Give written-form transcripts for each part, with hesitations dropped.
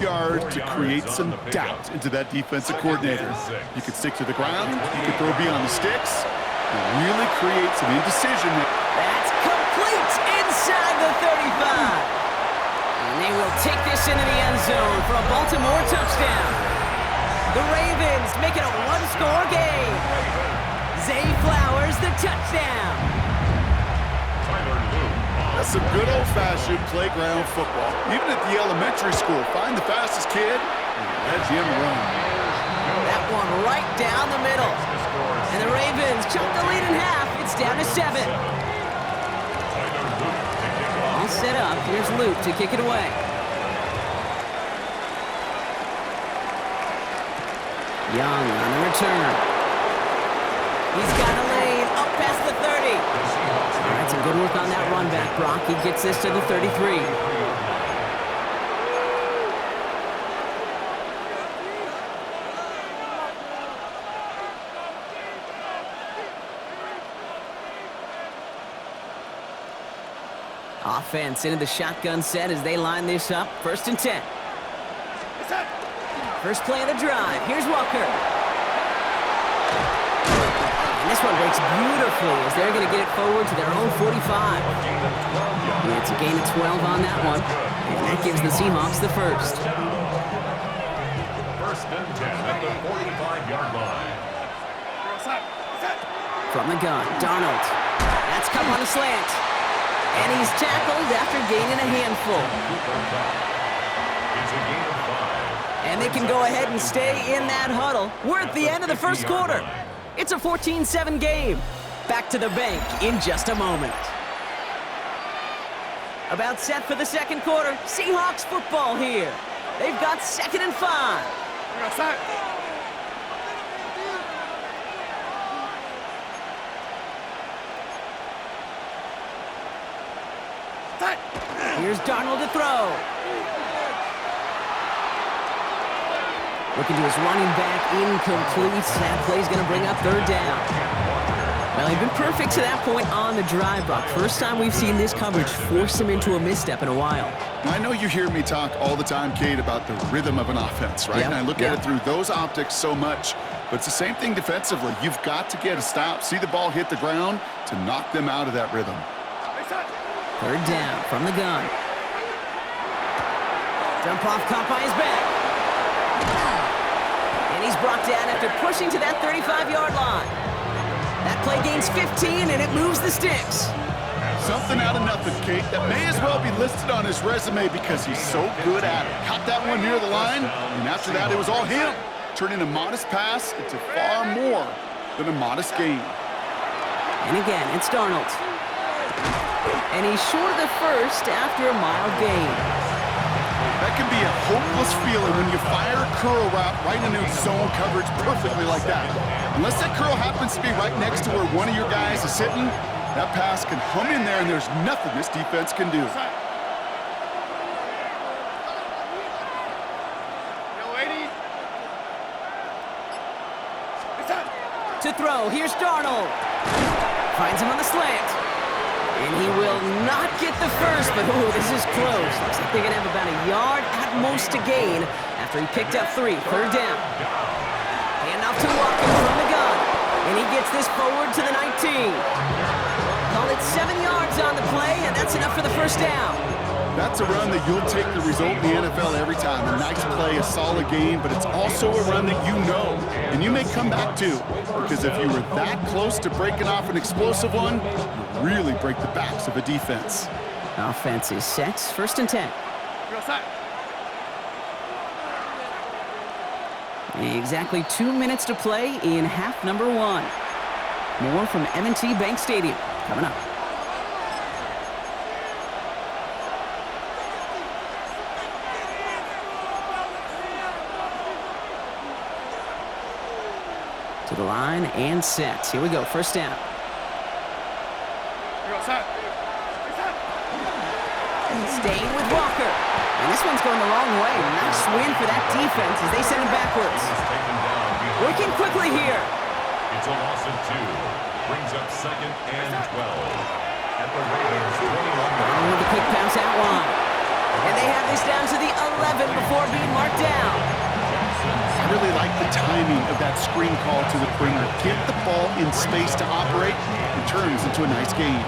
yard to create some doubt into that defensive coordinator. You can stick to the ground, you can throw beyond the sticks, and really create some indecision. That's complete inside the 35. And they will take this into the end zone for a Baltimore touchdown. The Ravens make it a one-score game. Zay Flowers, the touchdown. That's some good old-fashioned playground football. Even at the elementary school, find the fastest kid and let him run. That one right down the middle. And the Ravens chunk the lead in half. It's down to 7. All set up. Here's Luke to kick it away. Young on the return. He's got a lane up past the 30. All right, some good work on that run back, Brock. He gets this to the 33. Offense into the shotgun set as they line this up. 1st and 10. First play of the drive. Here's Walker. And this one breaks beautifully as they're going to get it forward to their own 45. And it's a gain of 12 on that one. And that gives the Seahawks the first. 1st and 10 at the 45-yard line. From the gun, Darnold. That's come on a slant. And he's tackled after gaining a handful. It's a gain of 5. And they can go ahead and stay in that huddle. We're at the end of the first quarter. It's a 14-7 game. Back to the bank in just a moment. About set for the second quarter. Seahawks football here. They've got 2nd and 5. Here's Darnold to throw. Looking to his running back, incomplete. That play's going to bring up 3rd down. Well, he's been perfect to that point on the drive, Brock. First time we've seen this coverage force him into a misstep in a while. I know you hear me talk all the time, Kate, about the rhythm of an offense, right? And I look at it through those optics so much. But it's the same thing defensively. You've got to get a stop, see the ball hit the ground to knock them out of that rhythm. 3rd down from the gun. Jump off caught by his back. And he's brought down after pushing to that 35-yard line. That play gains 15, and it moves the sticks. Something out of nothing, Kate. That may as well be listed on his resume because he's so good at it. Caught that one near the line, and after that, it was all him. Turning a modest pass into far more than a modest gain. And again, it's Darnold. And he's short of the first after a mild gain. That can be a hopeless feeling when you fire a curl route right into zone coverage perfectly like that. Unless that curl happens to be right next to where one of your guys is sitting, that pass can hum in there and there's nothing this defense can do. To throw, here's Darnold. Finds him on the slant. And he will not get the first, but ooh, this is close. Looks like they're going to have about a yard at most to gain after he picked up 3. 3rd down. Hand off to Walker from the gun. And he gets this forward to the 19. Call it 7 yards on the play, and that's enough for the first down. That's a run that you'll take the result in the NFL every time. A nice play, a solid game, but it's also a run that you know, and you may come back to. Because if you were that close to breaking off an explosive one, you really break the backs of a defense. Offense is set. 1st and 10. Exactly 2 minutes to play in half number 1. More from M&T Bank Stadium coming up. To the line and set. Here we go. 1st down. Staying with Walker. And this one's going the wrong way. Nice win for that defense as they send him backwards. Working quickly here. It's a loss of 2. Brings up 2nd and 12. At the Ravens 21. With the quick pass out wide. And they have this down to the 11 before being marked down. I really like the timing of that screen call to the perimeter. Get the ball in space to operate, and turns into a nice gain.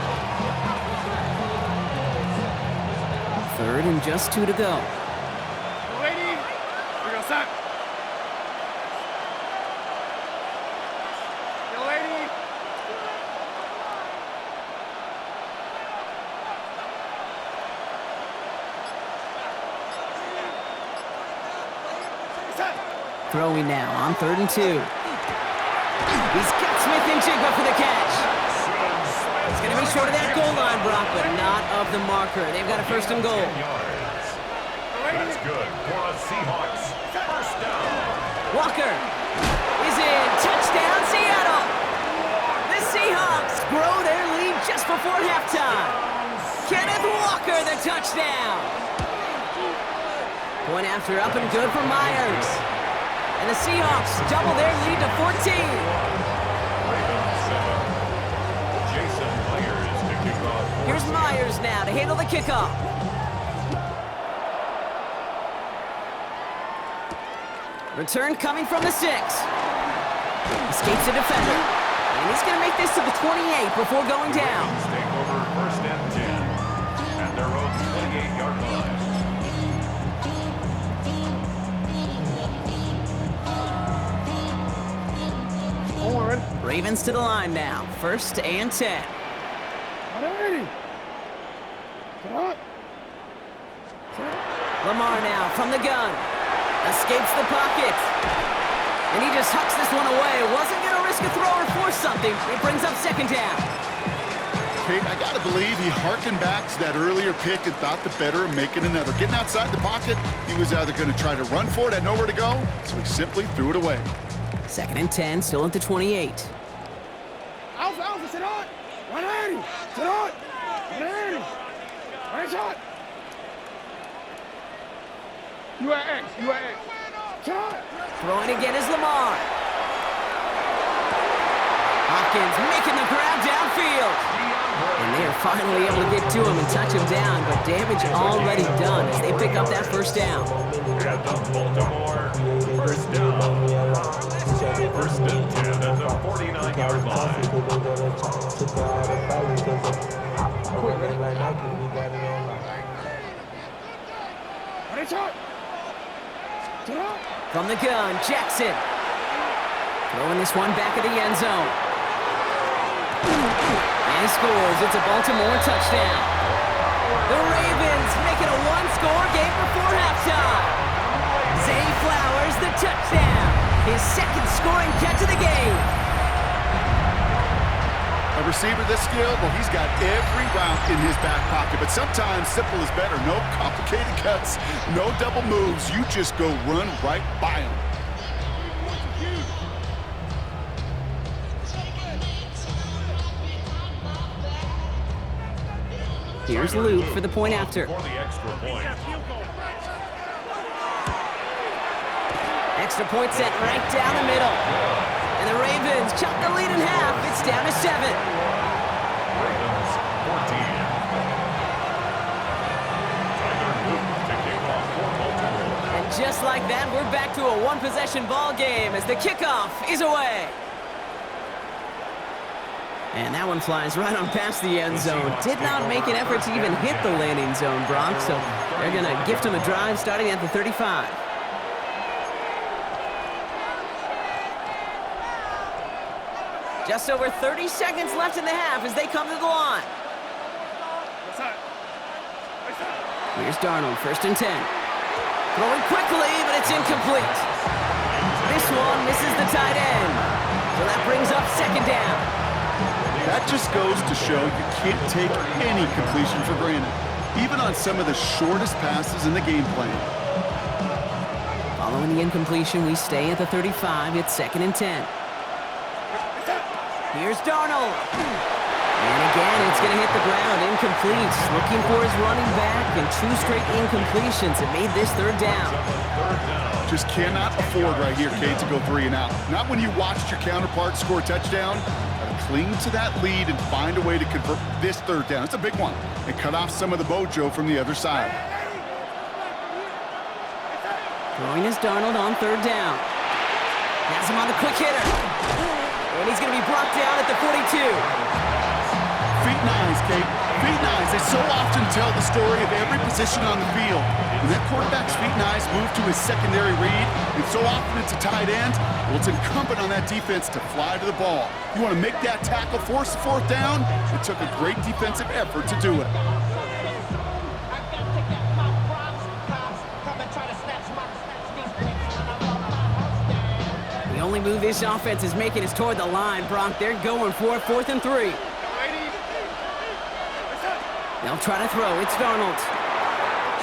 Third and just 2 to go. Lady, we go set. Yo, lady. Set. Throwing now on 3rd and 2. He's got Smith and Jigba for the catch. It's going to be short of that goal line, Brock, but not of the marker. They've got a 1st and goal. That's good for a Seahawks. First down. Walker is in. Touchdown, Seattle. The Seahawks grow their lead just before halftime. Kenneth Walker, the touchdown. Point after up and good for Myers. And the Seahawks double their lead to 14. Jason Myers to kick off. Here's Myers now to handle the kickoff. Return coming from the 6. Escapes the defender. And he's going to make this to the 28 before going down. Take over 1st and 10 at their own 28-yard line. Ravens to the line now. 1st and 10. Lamar now from the gun. Escapes the pocket. And he just hucks this one away. Wasn't going to risk a throw or force something. It brings up 2nd down. Kate, I got to believe he harkened back to that earlier pick and thought the better of making another. Getting outside the pocket, he was either going to try to run for it, had nowhere to go, so he simply threw it away. 2nd and 10, still at the 28. Alpha, sit on. 180. Sit on. 180. Right shot. You at X. Sit on. Throwing again is Lamar. Hopkins making the grab downfield. And they are finally able to get to him and touch him down, but damage already done as they pick up that 1st down. At the Baltimore 1st down. 1st and 10 at the 49-yard line. Right shot. Sit on. From the gun, Jackson. Throwing this one back of the end zone. And he scores. It's a Baltimore touchdown. The Ravens make it a 1-score game before halftime. Zay Flowers, the touchdown. His 2nd scoring catch of the game. A receiver this skilled, well, he's got every route in his back pocket, but sometimes simple is better. No complicated cuts, no double moves. You just go run right by him. Here's Luke for the point after. For the extra point. Extra point set right down the middle. And the Ravens chop the lead in half. It's down to 7. Ravens 14. Tyler Luke to kick off for Baltimore. And just like that, we're back to a one-possession ball game as the kickoff is away. And that one flies right on past the end zone. Did not make an effort to even hit the landing zone, Brock. So they're going to gift him a drive starting at the 35. Just over 30 seconds left in the half as they come to the line. Here's Darnold, 1st and 10. Throwing quickly, but it's incomplete. This one misses the tight end. So that brings up 2nd down. That just goes to show you can't take any completion for granted, even on some of the shortest passes in the game plan. Following the incompletion, we stay at the 35. It's 2nd and 10. Here's Darnold. And again, it's going to hit the ground. Incomplete. Looking for his running back, and 2 straight incompletions have made this 3rd down. Just cannot afford right here, Kate, to go 3 and out. Not when you watched your counterpart score a touchdown. Cling to that lead and find a way to convert this 3rd down. It's a big one. And cut off some of the mojo from the other side. Throwing is Darnold on third down. Has him on the quick hitter. And he's going to be brought down at the 42. Feet nice, Kate. Feet nice. They so often tell the story of every position on the field. When that quarterback's feet nice move to his secondary read, and so often it's a tight end, well, it's incumbent on that defense to fly to the ball. You want to make that tackle, force the fourth down? It took a great defensive effort to do it. The only move this offense is making is toward the line, Bronk. They're going for it, 4th and 3. They'll try to throw. It's Darnold.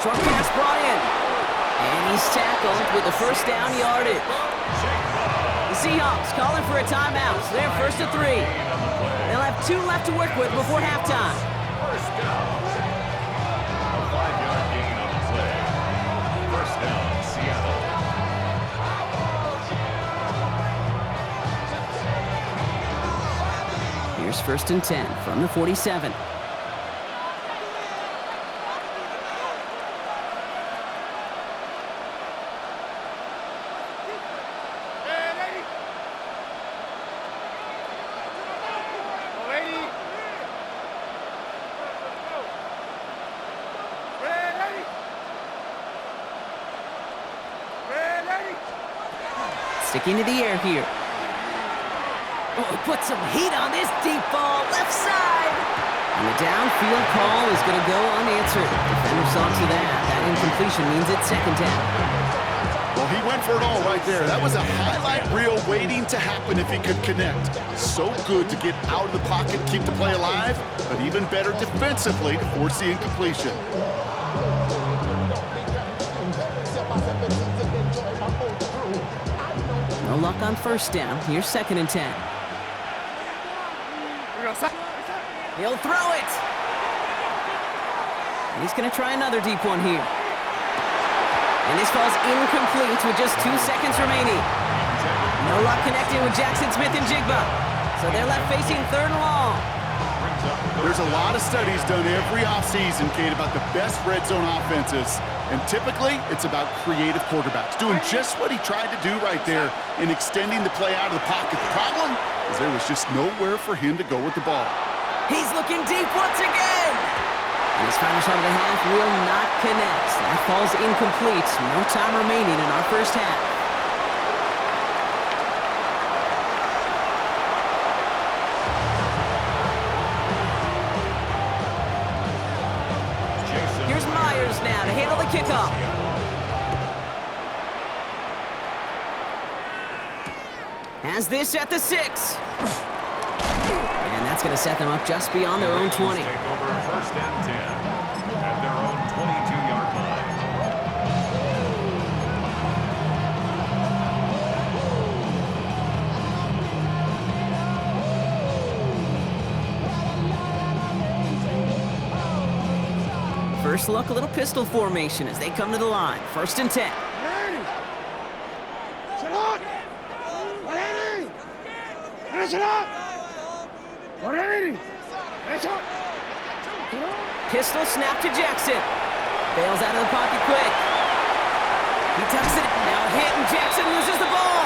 Short pass brought in. And he's tackled with the first down yardage. The Seahawks calling for a timeout. So they're 1st and 3. They'll have 2 left to work with before halftime. First down. A 5-yard gain on the play. First down, Seattle. Here's 1st and 10 from the 47. Sticking to the air here. Oh, put some heat on this deep ball, left side. And the downfield call is going to go unanswered. Defender saw to that. That incompletion means it's 2nd down. Well, he went for it all right there. That was a highlight reel waiting to happen if he could connect. So good to get out of the pocket, keep the play alive, but even better defensively to force the incompletion. No luck on 1st down. Here's 2nd and 10. He'll throw it. And he's going to try another deep one here. And this falls incomplete with just 2 seconds remaining. No luck connecting with Jackson Smith and Jigba. So they're left facing 3rd and long. There's a lot of studies done every offseason, Kate, about the best red zone offenses. And typically, it's about creative quarterbacks, doing just what he tried to do right there in extending the play out of the pocket. The problem is there was just nowhere for him to go with the ball. He's looking deep once again. And his final shot of the half will not connect. That falls incomplete. No time remaining in our first half. Here's Myers now to handle the kickoff. Has this at the 6. And that's going to set them up just beyond their own 20. Take over 1st and 10 at their own 22-yard line. First look, a little pistol formation as they come to the line. 1st and 10. Pistol snap to Jackson. Bails out of the pocket quick. He tucks it. Now hit, and Jackson loses the ball.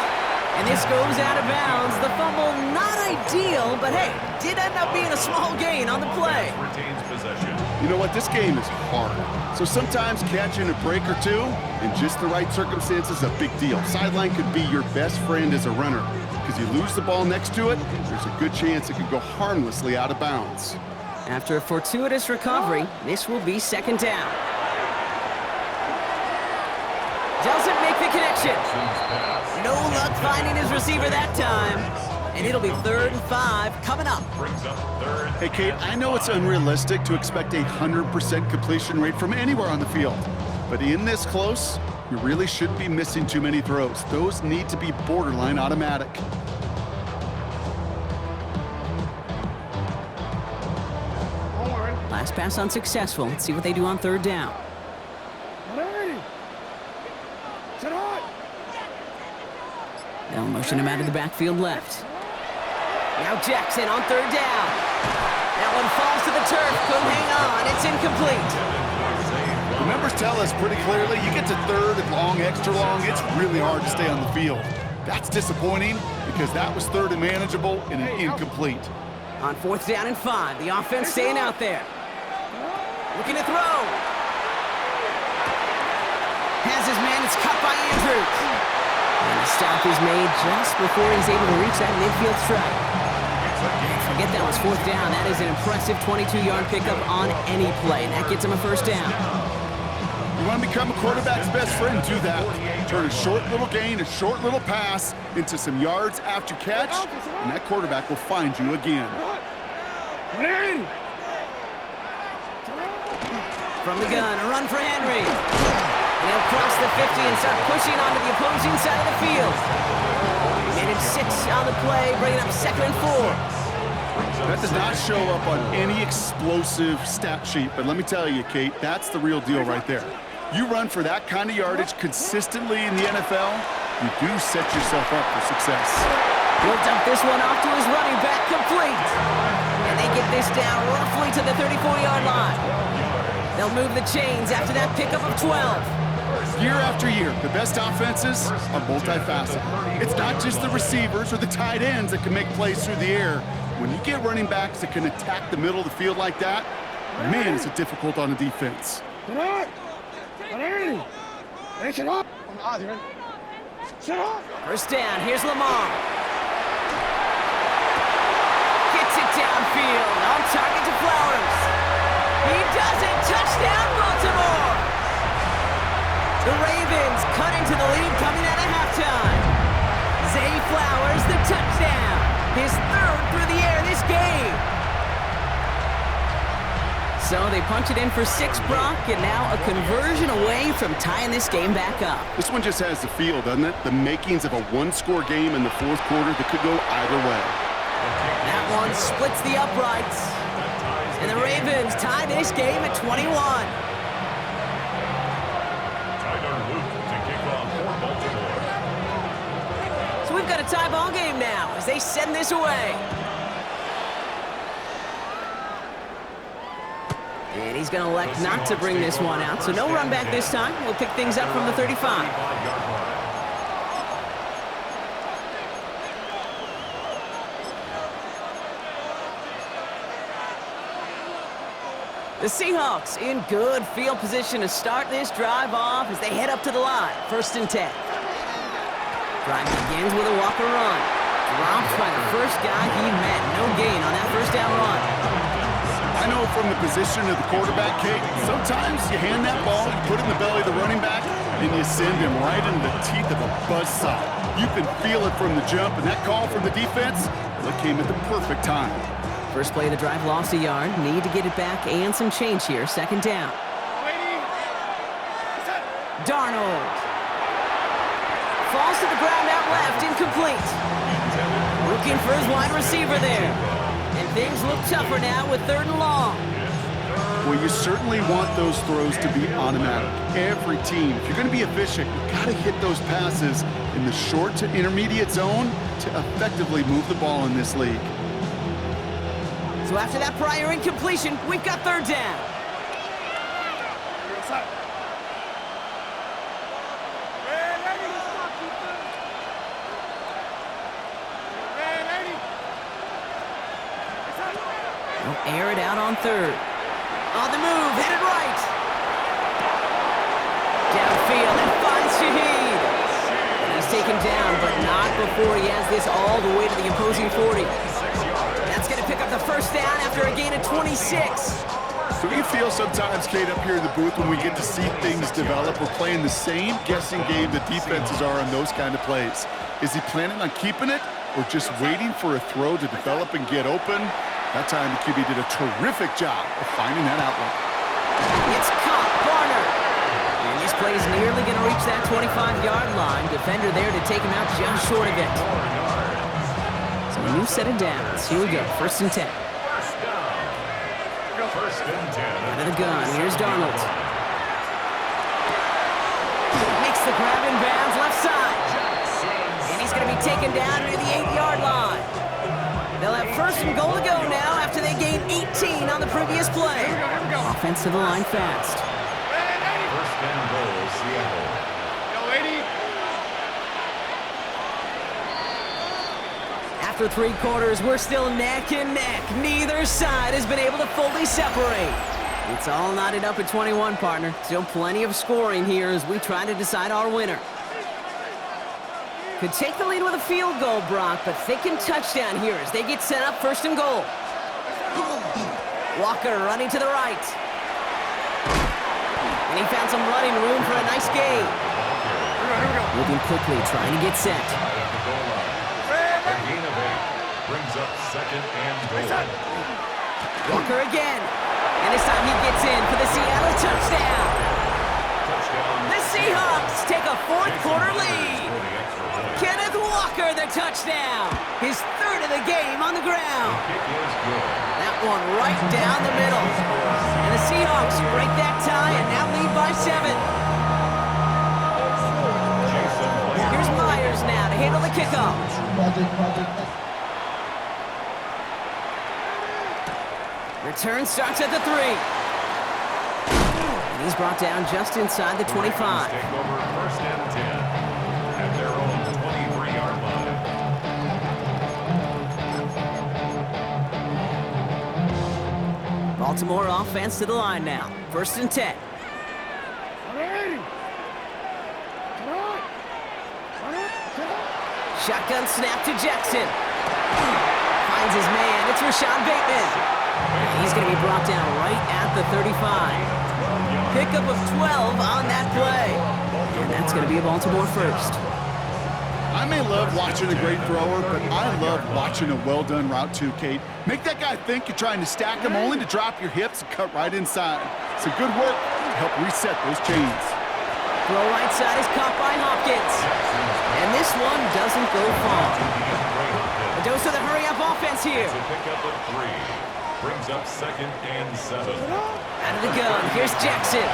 And this goes out of bounds. The fumble, not ideal, but hey, did end up being a small gain on the play. Retains possession. You know what? This game is hard. So sometimes catching a break or two in just the right circumstances is a big deal. Sideline could be your best friend as a runner. Because you lose the ball next to it, there's a good chance it could go harmlessly out of bounds. After a fortuitous recovery, this will be 2nd down. Doesn't make the connection. No luck finding his receiver that time. And it'll be 3rd and 5 coming up. Brings up 3rd. Hey, Kate, I know it's unrealistic to expect a 100% completion rate from anywhere on the field. But in this close, you really shouldn't be missing too many throws. Those need to be borderline automatic. Last pass unsuccessful. Let's see what they do on 3rd down. They'll motion him out of the backfield left. Now Jackson on 3rd down. That one falls to the turf. Couldn't hang on. It's incomplete. The The numbers tell us pretty clearly, you get to third and long, extra long, it's really hard to stay on the field. That's disappointing because that was third and manageable and an incomplete. On 4th down and 5, the offense staying out there. Looking to throw. Has his man, it's cut by Andrews. And the stop is made just before he's able to reach that midfield strike. Forget that was 4th down. That is an impressive 22-yard pickup on any play. And that gets him a first down. You want to become a quarterback's best friend, do that. Turn a short little gain, a short little pass into some yards after catch, and that quarterback will find you again. From the gun, a run for Henry. And he'll cross the 50 and start pushing onto the opposing side of the field. Managed 6 on the play, bringing up 2nd and 4. That does not show up on any explosive stat sheet, but let me tell you, Kate, that's the real deal right there. You run for that kind of yardage consistently in the NFL, you do set yourself up for success. He'll dump this one off to his running back, complete. And they get this down roughly to the 34-yard line. They'll move the chains after that pickup of 12. Year after year, the best offenses are multifaceted. It's not just the receivers or the tight ends that can make plays through the air. When you get running backs that can attack the middle of the field like that, man, is it difficult on a defense. First down, here's Lamar. Gets it downfield, on target to Flowers. He does it, touchdown Baltimore! The Ravens cut into the lead coming out of halftime. Zay Flowers, the touchdown. His 3rd through the air this game. So they punch it in for 6, Brock, and now a conversion away from tying this game back up. This one just has the feel, doesn't it? The makings of a one-score game in the 4th quarter that could go either way. That one splits the uprights. And the Ravens tie this game at 21. So we've got a tie ball game now as they send this away. And he's going to elect not to bring this one out, so no run back this time. We'll pick things up from the 35. The Seahawks in good field position to start this drive off as they head up to the line. 1st and 10. Drive begins with a Walker run. Dropped by the first guy he met. No gain on that 1st down run. I know from the position of the quarterback, Kate, sometimes you hand that ball, you put it in the belly of the running back, and you send him right into the teeth of a buzzsaw. You can feel it from the jump, and that call from the defense, well, it came at the perfect time. First play of the drive lost a yard. Need to get it back and some change here. 2nd down. Darnold. Falls to the ground out left, incomplete. Looking for his wide receiver there. And things look tougher now with 3rd and long. Well, you certainly want those throws to be automatic. Every team, if you're going to be efficient, you've got to hit those passes in the short to intermediate zone to effectively move the ball in this league. So after that prior incompletion, we've got 3rd down. They'll air it out on 3rd. On the move, headed right. Downfield, and finds Shaheed. And he's taken down, but not before he has this all the way to the opposing 40. That's going to pick up the 1st down after a gain of 26. So you feel sometimes, Kate, up here in the booth when we get to see things develop, we're playing the same guessing game the defenses are on those kind of plays. Is he planning on keeping it or just waiting for a throw to develop and get open? That time the QB did a terrific job of finding that outlet. It's caught, Barner. And this play is nearly going to reach that 25-yard line. Defender there to take him out just short of it. So a new set of downs. Here we go, 1st and 10. Out of the gun, here's Darnold. Makes the grab in bounds, left side. And he's going to be taken down near the 8-yard line. They'll have 1st and goal to go now after they gained 18 on the previous play. Offense to the line fast. and goal, Seattle. Yo, 80. After 3 quarters, we're still neck and neck. Neither side has been able to fully separate. It's all knotted up at 21, partner. Still plenty of scoring here as we try to decide our winner. Could take the lead with a field goal, Brock, but thinking touchdown here as they get set up 1st and goal. Walker running to the right. And he found some running room for a nice gain. Moving quickly, trying to get set. A gain of 8 brings up 2nd and goal. Walker again. And this time he gets in for the Seattle touchdown. The Seahawks take a 4th quarter lead. Kenneth Walker, the touchdown. His 3rd of the game on the ground. That one right down the middle. And the Seahawks break that tie and now lead by 7. Here's Myers now to handle the kickoff. Return starts at the 3. And he's brought down just inside the 25. Take over 1st and 10 at their own 23-yard line. Baltimore offense to the line now. 1st and 10. Shotgun snap to Jackson. Finds his man. It's Rashad Bateman. He's going to be brought down right at the 35. Pickup of 12 on that play. And that's going to be a Baltimore 1st. I may love watching a great thrower, but I love watching a well-done route too, Kate. Make that guy think you're trying to stack him only to drop your hips and cut right inside. It's a good work to help reset those chains. Throw right side is caught by Hopkins. And this one doesn't go far. A dose of the hurry-up offense here. It's a pickup of 3. Brings up 2nd and 7. Out of the gun, here's Jackson.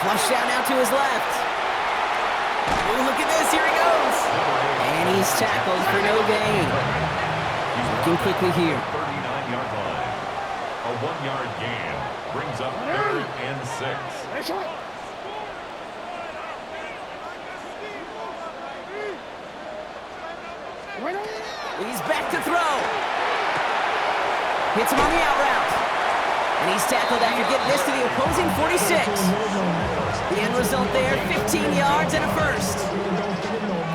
Flushed out now to his left. Oh, look at this, here he goes. And he's tackled for no gain. Looking quickly here. 39-yard line. A 1-yard gain brings up 3rd and 6. He's back to throw. Hits him on the out route. And he's tackled after getting this to the opposing 46. The end result there, 15 yards and a 1st.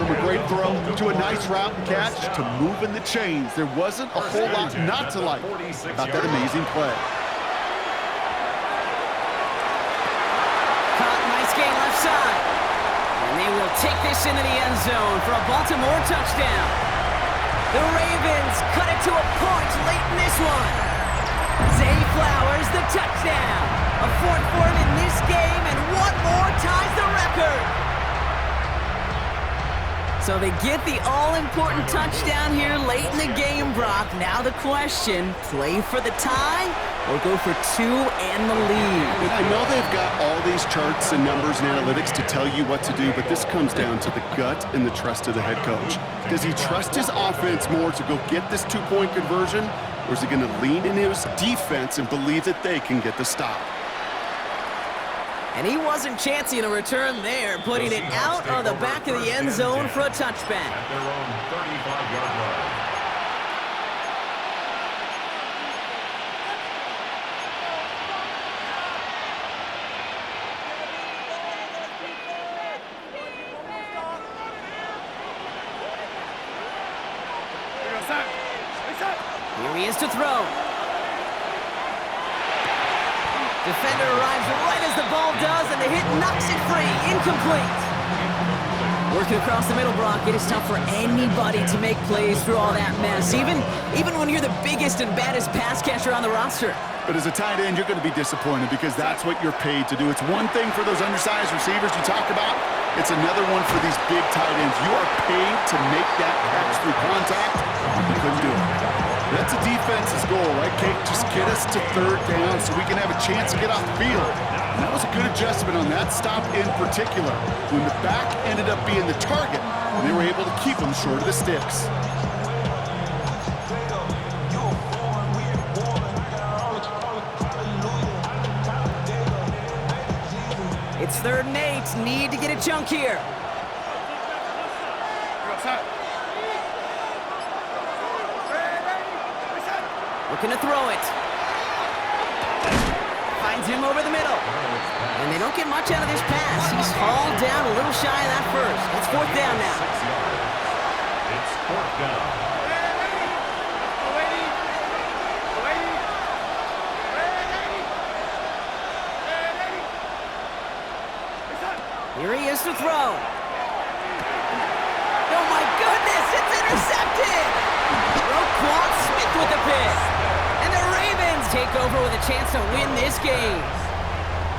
From a great throw to a nice route and catch to moving the chains. There wasn't a whole lot not to like about that amazing play. Caught, nice gain left side. And they will take this into the end zone for a Baltimore touchdown. The Ravens cut it to a point late in this one. Zay Flowers, the touchdown. A 4th for him in this game, and one more ties the record. So they get the all-important touchdown here late in the game, Brock. Now the question, play for the tie or go for 2 and the lead? I know they've got all these charts and numbers and analytics to tell you what to do, but this comes down to the gut and the trust of the head coach. Does he trust his offense more to go get this 2-point conversion, or is he going to lean in his defense and believe that they can get the stop? And he wasn't chancing a return there, putting it out of the back of the end zone for a touchback. At their own 35-yard line. Here he is to throw. Defender arrives right as the ball does, and the hit knocks it free. Incomplete. Working across the middle, Brock, it is tough for anybody to make plays through all that mess, even when you're the biggest and baddest pass catcher on the roster. But as a tight end, you're going to be disappointed because that's what you're paid to do. It's one thing for those undersized receivers you talk about. It's another one for these big tight ends. You are paid to make that catch through contact. You couldn't do it. That's a defense's goal, right, Kate? Just get us to 3rd down so we can have a chance to get off the field. And that was a good adjustment on that stop in particular, when the back ended up being the target, and they were able to keep him short of the sticks. It's 3rd and 8. Need to get a chunk here. Looking to throw it. Finds him over the middle. And they don't get much out of this pass. He's hauled down a little shy of that first. It's 4th down now. It's 4th down. Here he is to throw. Oh my goodness, it's intercepted! Roquan Smith with the pick. And the Ravens take over with a chance to win this game.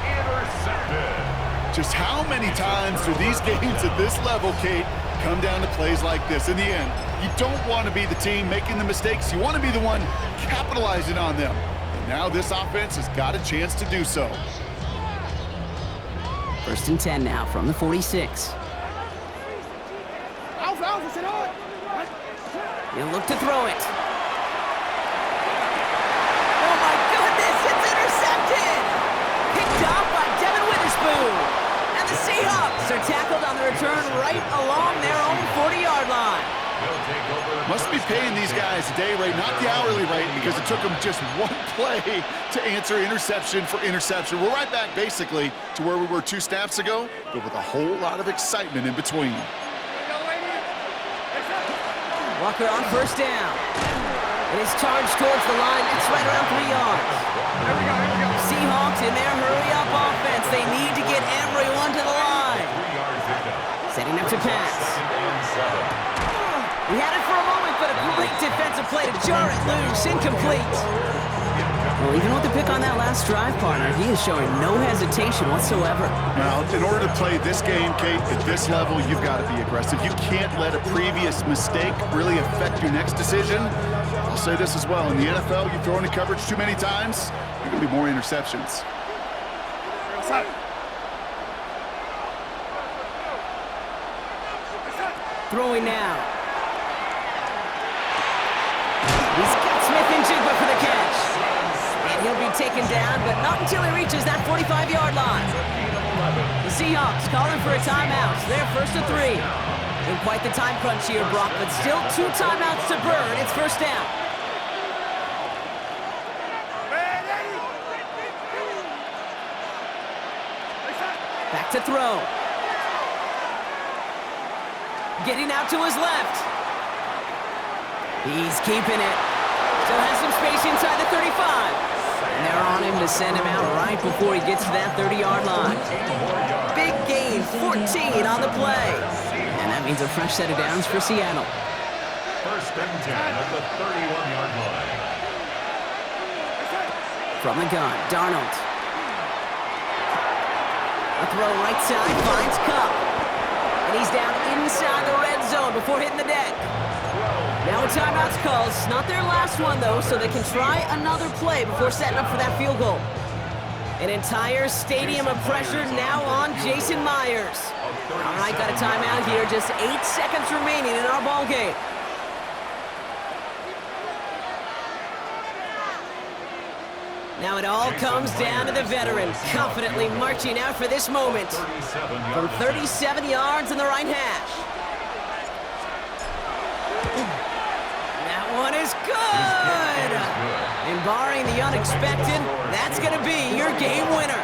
Intercepted. Just how many times do these games at this level, Kate, come down to plays like this? In the end, you don't want to be the team making the mistakes. You want to be the one capitalizing on them. And now this offense has got a chance to do so. 1st and 10 now from the 46. He'll look to throw it. Oh my goodness, it's intercepted! Picked off by Devin Witherspoon. And the Seahawks are tackled on the return right along their own 40-yard line. Must be paying these guys a day rate, not the hourly rate, because it took them just one play to answer interception for interception. We're right back, basically, to where we were 2 snaps ago, but with a whole lot of excitement in between. Walker on 1st down. It is charged towards the line. It's right around 3 yards. Seahawks in their hurry-up offense. They need to get everyone to the line. Setting up to pass. We had it for a moment, but a great defensive play to jar it loose. Incomplete. Well, even with the pick on that last drive, partner, he is showing no hesitation whatsoever. Now, in order to play this game, Kate, at this level, you've got to be aggressive. You can't let a previous mistake really affect your next decision. I'll say this as well. In the NFL, you throw into coverage too many times, there are going to be more interceptions. Throwing now. He's got Smith and Jigba for the catch. And he'll be taken down, but not until he reaches that 45-yard line. The Seahawks calling for a timeout. They're 1st and 3. In quite the time crunch here, Brock, but still 2 timeouts to burn. It's 1st down. Back to throw. Getting out to his left. He's keeping it. Still has some space inside the 35. And they're on him to send him out right before he gets to that 30-yard line. Big gain, 14 on the play. And that means a fresh set of downs for Seattle. 1st and 10 at the 31-yard line. From the gun, Darnold. A throw right side, finds Cup. And he's down inside the red zone before hitting the deck. Now a timeout's called. It's not their last one, though, so they can try another play before setting up for that field goal. An entire stadium of pressure now on Jason Myers. All right, got a timeout here. Just 8 seconds remaining in our ball game. Now it all comes down to the veteran, confidently marching out for this moment. From 37 yards in the right hash. That one is good! And barring the unexpected, that's going to be your game winner.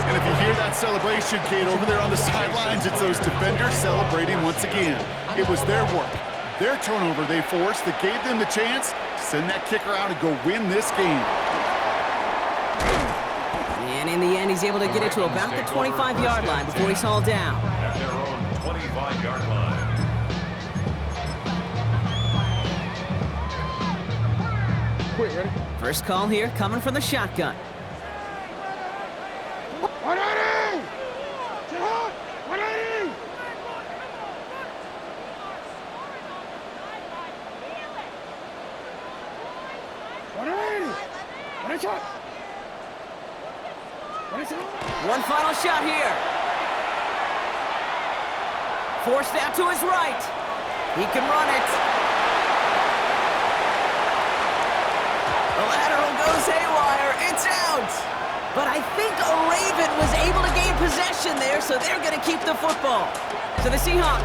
And if you hear that celebration, Kate, over there on the sidelines, it's those defenders celebrating once again. It was their work, their turnover they forced that gave them the chance to send that kicker out and go win this game. And in the end, he's able to get it to about the 25-yard line before he's hauled down. At their own 25-yard line. First call here coming from the shotgun. One final shot here. Forced out to his right. He can run it. The lateral goes haywire. It's out. But I think a Raven was able to gain possession there, so they're going to keep the football. So the Seahawks